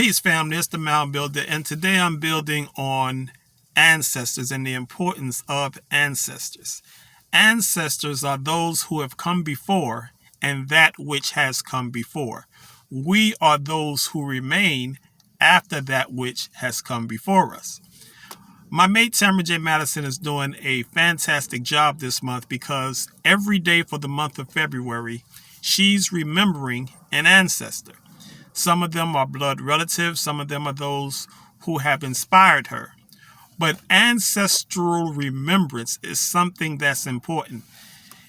Peace, family. It's the Mound Builder, and today I'm building on ancestors and the importance of ancestors. Ancestors are those who have come before and that which has come before. We are those who remain after that which has come before us. My mate Tamara J. Madison is doing a fantastic job this month because every day for the month of February, she's remembering an ancestor. Some of them are blood relatives, some of them are those who have inspired her. But ancestral remembrance is something that's important.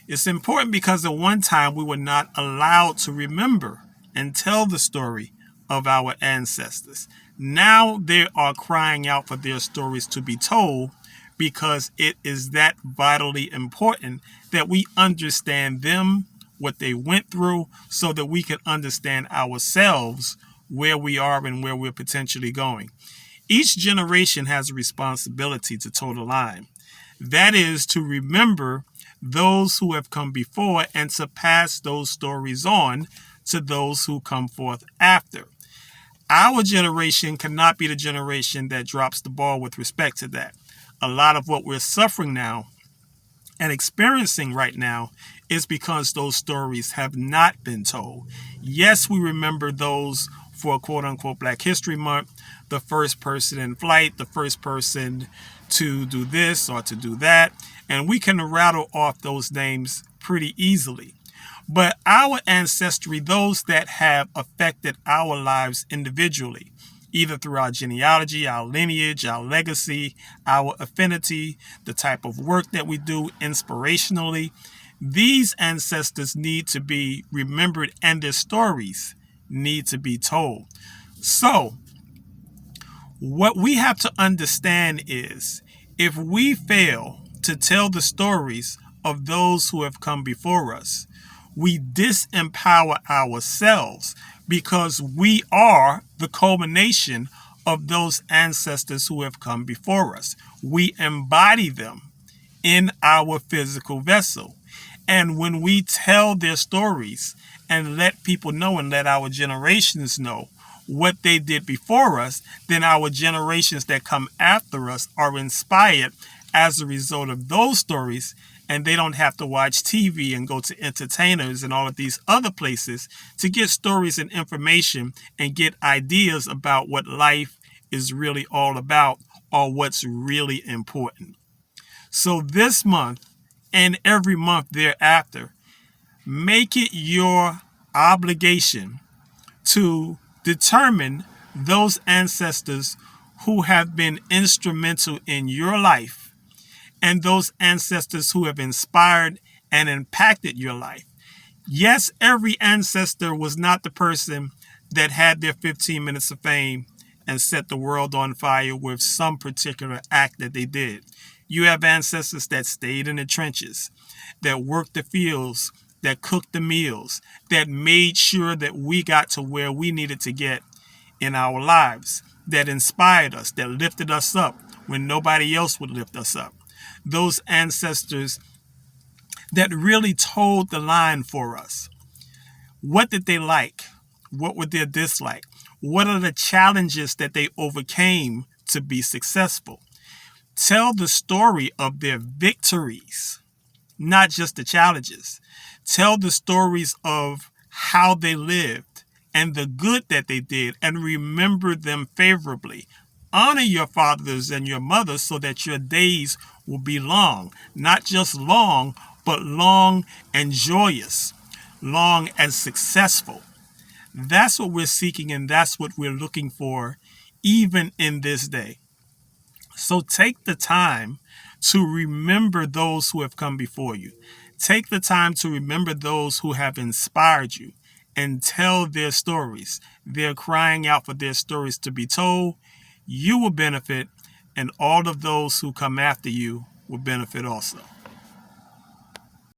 It's important because at one time we were not allowed to remember and tell the story of our ancestors. Now they are crying out for their stories to be told because it is that vitally important that we understand them, what they went through, so that we can understand ourselves, where we are and where we're potentially going. Each generation has a responsibility to toe the line. That is to remember those who have come before and to pass those stories on to those who come forth after. Our generation cannot be the generation that drops the ball with respect to that. A lot of what we're suffering now and experiencing right now is because those stories have not been told. Yes, we remember those for quote unquote Black History Month, the first person in flight, the first person to do this or to do that, and we can rattle off those names pretty easily. But our ancestry, those that have affected our lives individually, either through our genealogy, our lineage, our legacy, our affinity, the type of work that we do inspirationally, these ancestors need to be remembered and their stories need to be told. So, what we have to understand is if we fail to tell the stories of those who have come before us, we disempower ourselves because we are the culmination of those ancestors who have come before us. We embody them in our physical vessel. And when we tell their stories and let people know and let our generations know what they did before us, then our generations that come after us are inspired as a result of those stories, and they don't have to watch TV and go to entertainers and all of these other places to get stories and information and get ideas about what life is really all about or what's really important. So this month and every month thereafter, make it your obligation to determine those ancestors who have been instrumental in your life and those ancestors who have inspired and impacted your life. Yes, every ancestor was not the person that had their 15 minutes of fame and set the world on fire with some particular act that they did. You have ancestors that stayed in the trenches, that worked the fields, that cooked the meals, that made sure that we got to where we needed to get in our lives, that inspired us, that lifted us up when nobody else would lift us up. Those ancestors that really told the line for us. What did they like? What were their dislikes? What are the challenges that they overcame to be successful? Tell the story of their victories, not just the challenges. Tell the stories of how they lived and the good that they did, and remember them favorably. Honor your fathers and your mothers so that your days will be long. Not just long, but long and joyous, long and successful. That's what we're seeking, and that's what we're looking for even in this day. So take the time to remember those who have come before you. Take the time to remember those who have inspired you and tell their stories. They're crying out for their stories to be told. You will benefit, and all of those who come after you will benefit also.